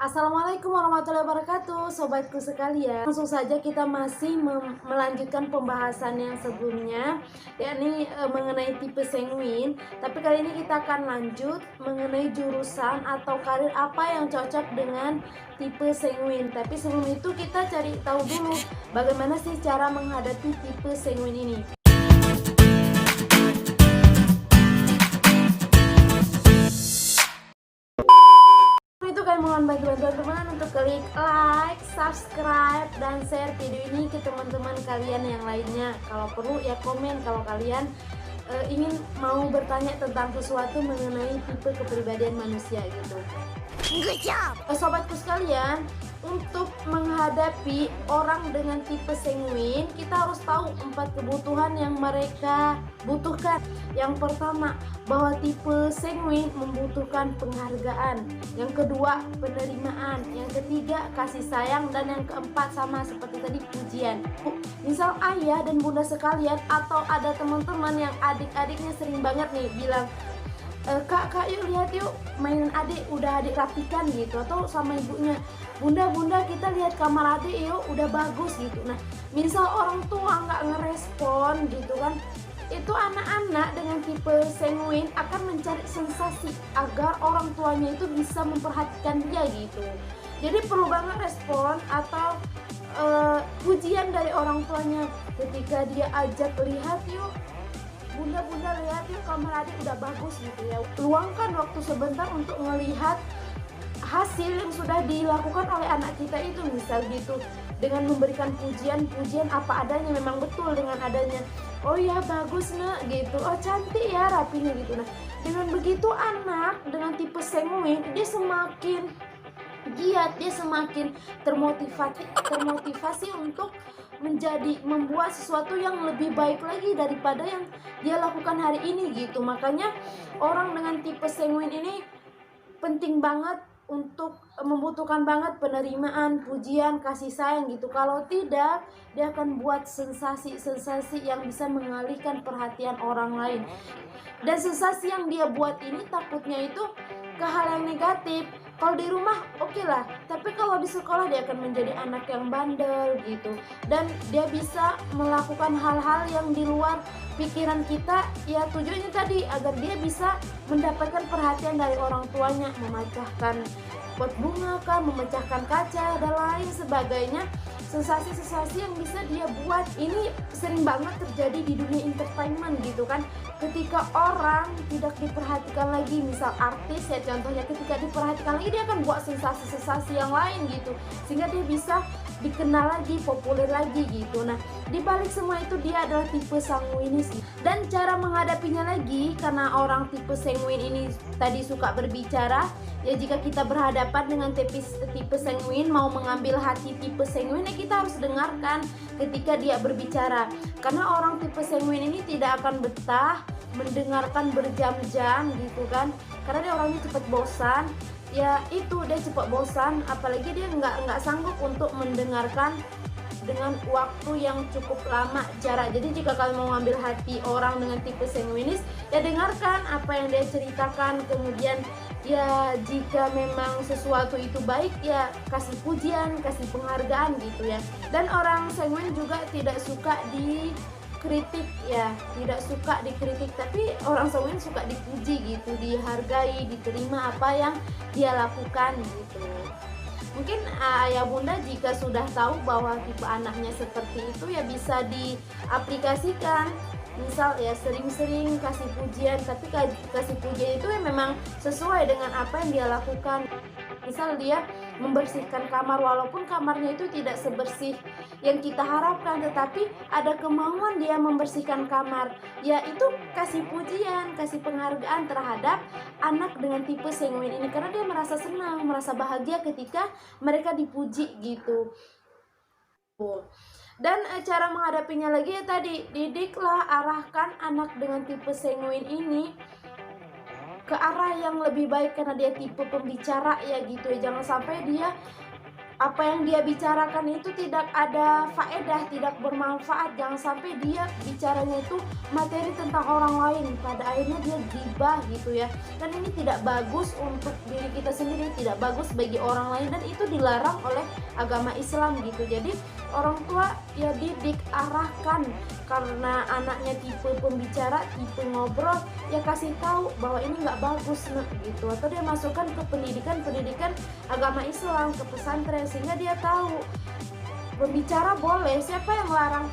Assalamualaikum warahmatullahi wabarakatuh, sobatku sekalian. Langsung saja kita masih melanjutkan pembahasan yang sebelumnya, yakni mengenai tipe sanguin. Tapi kali ini kita akan lanjut mengenai jurusan atau karir apa yang cocok dengan tipe sanguin. Tapi sebelum itu kita cari tahu dulu bagaimana sih cara menghadapi tipe sanguin ini. Itu kalian mohon bantuan teman-teman untuk klik like, subscribe, dan share video ini ke teman-teman kalian yang lainnya. Kalau perlu ya komen kalau kalian ingin mau bertanya tentang sesuatu mengenai tipe kepribadian manusia gitu. Good job. Sobatku sekalian, untuk menghadapi orang dengan tipe sanguin, kita harus tahu 4 kebutuhan yang mereka butuhkan. Yang pertama, bahwa tipe sanguin membutuhkan penghargaan. Yang kedua, penerimaan. Yang ketiga, kasih sayang. Dan yang keempat, sama seperti tadi, pujian. Misal ayah dan bunda sekalian, atau ada teman-teman yang adik-adiknya sering banget nih bilang, kak yuk lihat yuk mainan adik, udah adik rapikan gitu. Atau sama ibunya, bunda kita lihat kamar adik yuk, udah bagus gitu. Nah, misal orang tua nggak ngerespon gitu kan, itu anak-anak dengan tipe sanguin akan mencari sensasi agar orang tuanya itu bisa memperhatikan dia gitu. Jadi perlu banget respon atau pujian dari orang tuanya ketika dia ajak, lihat yuk bunda lihat yuk kamar adik udah bagus gitu ya. Luangkan waktu sebentar untuk melihat hasil yang sudah dilakukan oleh anak kita itu, misal gitu, dengan memberikan pujian apa adanya, memang betul dengan adanya, oh ya bagus nak gitu, oh cantik ya rapinya gitu. Nah, dengan begitu anak dengan tipe sanguin dia semakin giat, dia semakin termotivasi untuk membuat sesuatu yang lebih baik lagi daripada yang dia lakukan hari ini gitu. Makanya orang dengan tipe sanguin ini penting banget untuk membutuhkan banget penerimaan, pujian, kasih sayang gitu. Kalau tidak, dia akan buat sensasi yang bisa mengalihkan perhatian orang lain. Dan sensasi yang dia buat ini takutnya itu ke hal yang negatif. Kalau di rumah oke lah, tapi kalau di sekolah dia akan menjadi anak yang bandel gitu. Dan dia bisa melakukan hal-hal yang di luar pikiran kita, ya tujuannya tadi agar dia bisa mendapatkan perhatian dari orang tuanya, memecahkan pot bunga kan, memecahkan kaca dan lain sebagainya. Sensasi-sensasi yang bisa dia buat ini sering banget terjadi di dunia entertainment gitu kan. Ketika orang tidak diperhatikan lagi, misal artis ya contohnya, ketika diperhatikan lagi dia akan buat sensasi-sensasi yang lain gitu, sehingga dia bisa dikenal lagi, populer lagi gitu. Nah, dibalik semua itu dia adalah tipe sanguinis. Dan cara menghadapinya lagi, karena orang tipe sanguin ini tadi suka berbicara, ya jika kita berhadapan dengan tipe sanguin, mau mengambil hati tipe sanguin, ya kita harus dengarkan ketika dia berbicara. Karena orang tipe sanguin ini tidak akan betah mendengarkan berjam-jam gitu kan, karena dia orangnya cepat bosan. Ya itu, dia cepat bosan, apalagi dia nggak sanggup untuk mendengarkan dengan waktu yang cukup lama jarak. Jadi jika kalian mau ngambil hati orang dengan tipe sanguinis, ya dengarkan apa yang dia ceritakan, kemudian ya jika memang sesuatu itu baik, ya kasih pujian, kasih penghargaan gitu ya. Dan orang sanguin juga tidak suka dikritik ya, tidak suka dikritik, tapi orang sanguin suka dipuji gitu, dihargai, diterima apa yang dia lakukan gitu. Mungkin ayah bunda jika sudah tahu bahwa tipe anaknya seperti itu, ya bisa diaplikasikan. Misal ya sering-sering kasih pujian, tapi kasih pujian itu ya memang sesuai dengan apa yang dia lakukan. Misal dia membersihkan kamar, walaupun kamarnya itu tidak sebersih yang kita harapkan, tetapi ada kemauan dia membersihkan kamar, ya itu kasih pujian, kasih penghargaan terhadap anak dengan tipe sanguin ini, karena dia merasa senang, merasa bahagia ketika mereka dipuji gitu. Dan cara menghadapinya lagi ya tadi, didiklah, arahkan anak dengan tipe sanguin ini ke arah yang lebih baik, karena dia tipe pembicara ya gitu ya. Jangan sampai dia apa yang dia bicarakan itu tidak ada faedah, tidak bermanfaat. Jangan sampai dia bicaranya itu materi tentang orang lain, pada akhirnya dia gibah gitu ya. Dan ini tidak bagus untuk diri kita sendiri, tidak bagus bagi orang lain, dan itu dilarang oleh agama Islam gitu. Jadi orang tua ya didik, arahkan, karena anaknya tipe pembicara, tipe ngobrol, ya kasih tahu bahwa ini nggak bagus nak gitu, atau dia masukkan ke pendidikan agama Islam, ke pesantren, sehingga dia tahu berbicara boleh, siapa yang larang.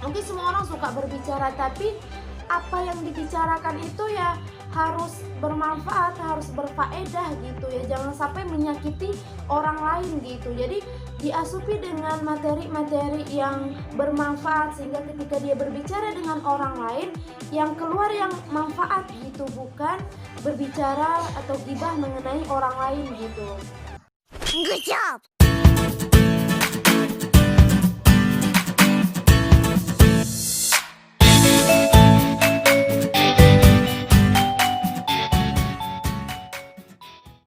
Mungkin semua orang suka berbicara, tapi apa yang dibicarakan itu ya harus bermanfaat, harus berfaedah gitu ya, jangan sampai menyakiti orang lain gitu. Jadi diasupi dengan materi-materi yang bermanfaat, sehingga ketika dia berbicara dengan orang lain yang keluar yang manfaat gitu, bukan berbicara atau gibah mengenai orang lain gitu. Good job!